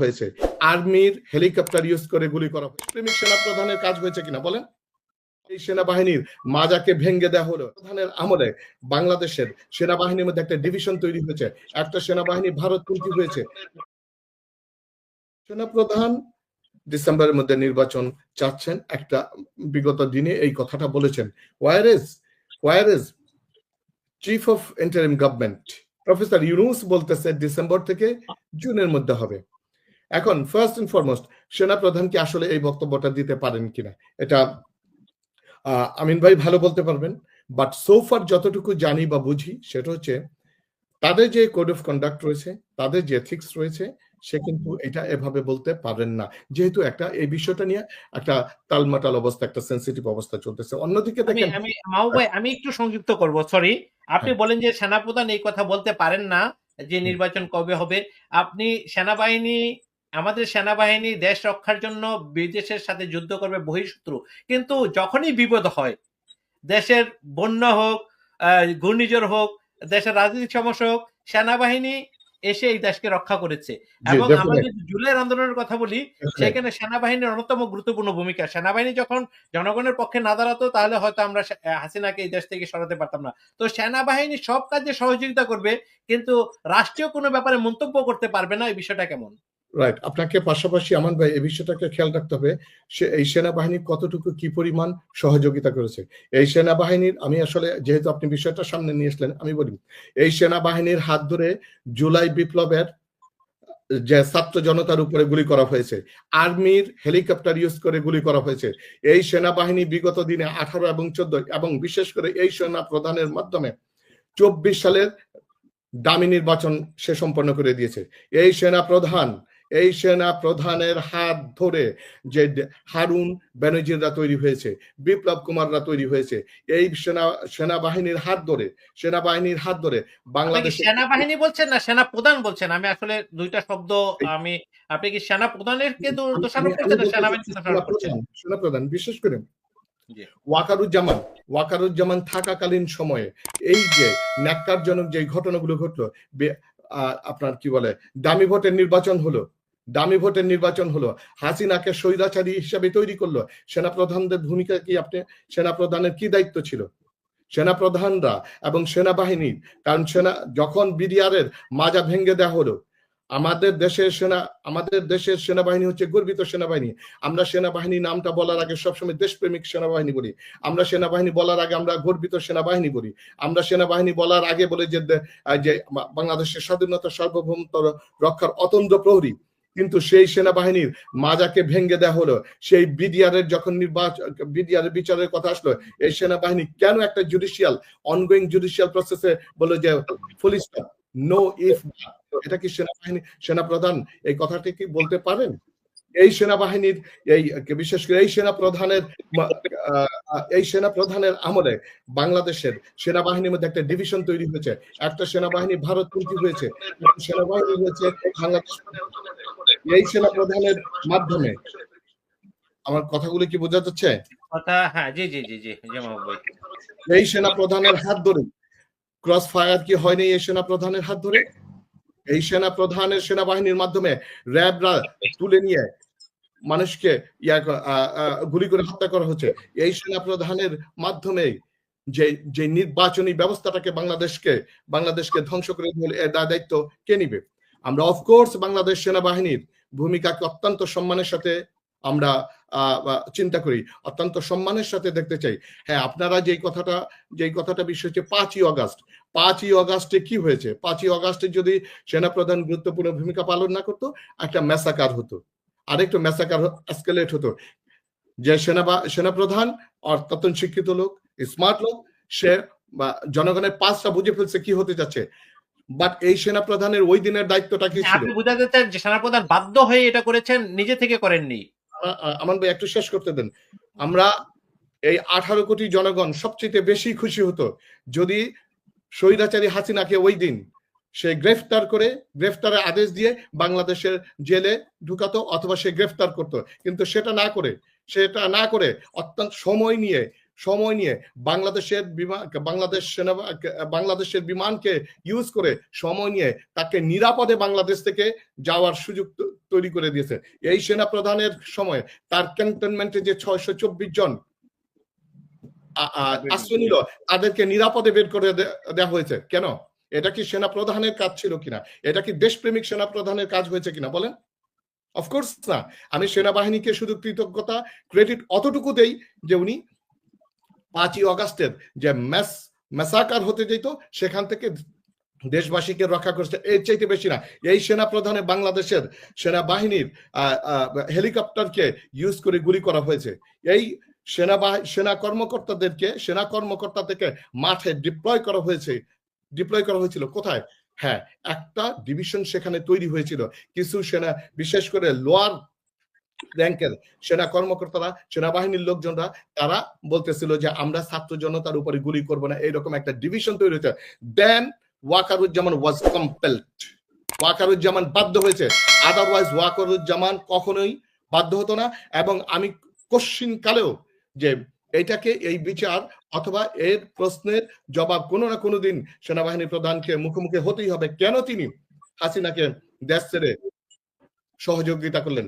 হয়েছে, আর্মির helicopter use করে গুলি করা হয়েছে। প্রেমিক সেনা প্রধানের কাজ হয়েছে কিনা বলেন? এই সেনাবাহিনীর মাজাকে ভেঙে দেওয়া হলো। প্রধানের আমলে বাংলাদেশের সেনাবাহিনীর মধ্যে একটা ডিভিশন তৈরি হয়েছে, একটা সেনাবাহিনী ভারতমুখী হয়েছে। সেনাপ্রধান ডিসেম্বরের মধ্যে নির্বাচন চাচ্ছেন, একটা বিগত দিনে এই কথাটা বলেছেন। War is chief of interim government professor Yunus বলতেছে ডিসেম্বর থেকে জুনের মধ্যে হবে। এখন ফার্স্ট এন্ড ফরমোস্ট সেনাপ্রধান কি আসলে এই বক্তব্যটা দিতে পারেন কিনা, এটা আমিন ভাই ভালো বলতে পারবেন। বাট সোফার যতটুকু জানি বা বুঝি সেটা হচ্ছে তাদের যে কোড অফ কন্ডাক্ট রয়েছে, তাদের যে এথিক্স রয়েছে, সে কিন্তু এটা এভাবে বলতে পারেন না, যেহেতু একটা এই বিষয়টা নিয়ে একটা তালমাটাল অবস্থা, একটা সেন্সিটিভ অবস্থা চলতেছে। অন্যদিকে দেখেন, আমি একটু সংযুক্ত করব, সরি। আপনি বলেন যে সেনাপ্রধান এই কথা বলতে পারেন না যে নির্বাচন কবে হবে। আপনি আমাদের সেনাবাহিনী দেশ রক্ষার জন্য বিদেশের সাথে যুদ্ধ করবে, বহিঃশত্রু। কিন্তু যখনই বিপদ হয়, দেশের বন্যা হোক, ঘূর্ণিঝড় হোক, দেশের রাজনৈতিক সমস্যা হোক, সেনাবাহিনী এসে এই দেশকে রক্ষা করেছে। এবং আমাদের জুলাইয়ের আন্দোলনের কথা বলি, সেখানে সেনাবাহিনীর অন্যতম গুরুত্বপূর্ণ ভূমিকা। সেনাবাহিনী যখন জনগণের পক্ষে না দাঁড়াতো, তাহলে হয়তো আমরা হাসিনাকে এই দেশ থেকে সরাতে পারতাম না। তো সেনাবাহিনী সব কাজে সহযোগিতা করবে, কিন্তু রাষ্ট্রীয় কোনো ব্যাপারে মন্তব্য করতে পারবে না। এই বিষয়টা কেমন? রাইট, আপনাকে পাশাপাশি আমান ভাই এই বিষয়টাকে খেয়াল রাখতে হবে, এই সেনাবাহিনী কতটুকু কি পরিমাণ সহযোগিতা করেছে। এই সেনাবাহিনীর, আমি আসলে যেহেতু আপনি বিষয়টা সামনে নিয়ে আসলেন, আমি বলি এই সেনাবাহিনীর হাত ধরে জুলাই বিপ্লবের যে ছাত্র জনতার উপরে গুলি করা হয়েছে, আর্মির হেলিকপ্টার ইউজ করে গুলি করা হয়েছে। এই সেনাবাহিনী বিগত দিনে 18 এবং 14 এবং বিশেষ করে এই সেনা প্রধানের মাধ্যমে 24 সালের দামি নির্বাচন সে সম্পন্ন করে দিয়েছে। এই সেনা প্রধানের হাত ধরে যে হারুন ব্যানার্জিরা তৈরি হয়েছে, বিপ্লব কুমাররা তৈরি হয়েছে, এই সেনাবাহিনীর হাত ধরে বাংলাদেশ। সেনাবাহিনী বলছেন না সেনা প্রধান বলছেন? আমি আসলে দুইটা শব্দ, আপনি কি সেনা প্রধানের কে দোষারোপ করছেন না সেনাবাহিনীকে দোষারোপ করছেন? সেনা প্রধান, বিশেষ করে ওয়াকারুজ্জামান থাকাকালীন সময়ে এই যে ন্যাক্কারজনক যে ঘটনাগুলো ঘটলো, আপনার কি বলে দামি ভোটের নির্বাচন হলো, হাসিনাকে স্বৈরাচারী হিসাবে তৈরি করলো। সেনাপ্রধানদের ভূমিকা কি, আপনি সেনাপ্রধানের কি দায়িত্ব ছিল? সেনাপ্রধানরা এবং সেনাবাহিনীর, কারণ যখন বিডিআরের মাজা ভেঙে দেওয়া হলো, আমাদের দেশের সেনাবাহিনী হচ্ছে গর্বিত সেনাবাহিনী। আমরা সেনাবাহিনী নামটা বলার আগে সবসময় দেশপ্রেমিক সেনাবাহিনী বলি। আমরা সেনাবাহিনী বলার আগে আমরা গর্বিত সেনাবাহিনী বলি। আমরা সেনাবাহিনী বলার আগে বলে যে বাংলাদেশের স্বাধীনতা সার্বভৌমত্ব রক্ষার অতন্দ্র প্রহরী। কিন্তু সেই সেনাবাহিনীর মাজাকে ভেঙে দেওয়া হলো। সেই বিডিআরের যখন বিডিআরের বিচারের কথা আসলো, এই সেনাবাহিনী কেন একটা অনগোয়িং জুডিশিয়াল প্রসেসে বললো যে ফুল স্টপ, নো ইফ। এটা কি সেনাপ্রধান এই কথাটি কি বলতে পারেন? এই সেনাবাহিনীর বিশেষ করে এই সেনাপ্রধানের আমলে বাংলাদেশের সেনাবাহিনীর মধ্যে একটা ডিভিশন তৈরি হয়েছে, একটা সেনাবাহিনী ভারতমুখী হয়েছে, একটা সেনাবাহিনী হয়েছে বাংলাদেশ। এই সেনাপ্রধানের মাধ্যমে, আমার কথাগুলো কি বোঝা যাচ্ছে? হ্যাঁ, জি জি জি জি এই সেনাপ্রধানের হাত ধরে ক্রস ফায়ার কি হয়নি? এই সেনাপ্রধানের হাত ধরে এই সেনাবাহিনীর মাধ্যমে র্যাবরা তুলে নিয়ে মানুষকে গুলি করে হত্যা করা হচ্ছে। এই সেনাপ্রধানের মাধ্যমে যে নির্বাচনী ব্যবস্থাটাকে বাংলাদেশকে ধ্বংস করে দিলে এর দায়িত্ব কে নিবে? আমরা অফকোর্স বাংলাদেশ সেনাবাহিনীর ভূমিকাকে অত্যন্ত সম্মানের সাথে আমরা চিন্তা করি, অত্যন্ত সম্মানের সাথে দেখতে চাই। হ্যাঁ, আপনারা যেই কথাটা বিষয় হচ্ছে 5ই অগাস্টে কি হয়েছে? 5ই অগাস্টে যদি সেনাপ্রধান গুরুত্বপূর্ণ ভূমিকা পালন না করতো, একটা ম্যাসাকার হতো, আরেকটু ম্যাসাকার এসকেলেট হতো। যে সেনাপ্রধান অত্যন্ত শিক্ষিত লোক, স্মার্ট লোক, সে জনগণের পাঁচটা বুঝে ফেলছে কি হতে যাচ্ছে। বাট এই সেনাপ্রধানের ওই দিনের দায়িত্বটা কি ছিল? আপনি বুঝাতে চান যে সেনাপ্রধান বাধ্য হয়ে এটা করেছেন, নিজে থেকে করেননি। আমার ভাই একটু শেষ করতে দেন। আমরা এই 18 কোটি জনগণ সবচেয়ে বেশি খুশি হতো যদি স্বৈরাচারী হাসিনাকে ওই দিন সে গ্রেফতারের আদেশ দিয়ে বাংলাদেশের জেলে ঢুকাতো, অথবা সে গ্রেফতার করতো। কিন্তু সেটা না করে অত্যন্ত সময় নিয়ে সময় নিয়ে বাংলাদেশের বিমানকে ইউজ করে সময় নিয়ে তাকে নিরাপদে বাংলাদেশ থেকে যাওয়ার সুযোগ তৈরি করে দিয়েছে। এই সেনা প্রধানের সময় তার ক্যান্টনমেন্টে যে 624 জন আশ্রয় নিল তাদেরকে নিরাপদে বের করে দেওয়া হয়েছে। কেন? এটা কি সেনা প্রধানের কাজ ছিল কিনা? এটা কি দেশপ্রেমিক সেনা প্রধানের কাজ হয়েছে কিনা বলেন? অফকোর্স না। আমি সেনাবাহিনীকে শুধু কৃতজ্ঞতা ক্রেডিট অতটুকু দেই যে উনি 5ই অগাস্টের যে ম্যাসাকার হতে যেত সেখান থেকে দেশবাসীকে রক্ষা করছে, এর চাইতে বেশি না। এই সেনা প্রধানে বাংলাদেশের সেনাবাহিনীর হেলিকপ্টারকে ইউজ করে গুলি করা হয়েছে। এই সেনা কর্মকর্তাদেরকে মাঠে ডিপ্লয় করা হয়েছিল কোথায়? হ্যাঁ, একটা ডিভিশন সেখানে তৈরি হয়েছিল। কিছু সেনা, বিশেষ করে লোয়ার র্যাঙ্কের সেনা কর্মকর্তারা, সেনাবাহিনীর লোকজনরা, তারা বলতেছিল যে আমরা ছাত্র জনতার উপরে গুলি করব না, এইরকম একটা ডিভিশন তৈরি হয়েছে। দেন ওয়াকারুজ্জামান ওয়াজ কম্পেলড, ওয়াকারুজ্জামান বাধ্য হয়েছে, আদারওয়াইজ ওয়াকারুজ্জামান কখনোই বাধ্য হতো না। এবং আমি কোশ্চিন কালেও যে এইটাকে, এই বিচার অথবা এর প্রশ্নের জবাব কোনো না কোনো দিন সেনাবাহিনী প্রধানকে মুখোমুখি হতেই হবে, কেন তিনি হাসিনাকে দেশ ছেড়ে সহযোগিতা করলেন।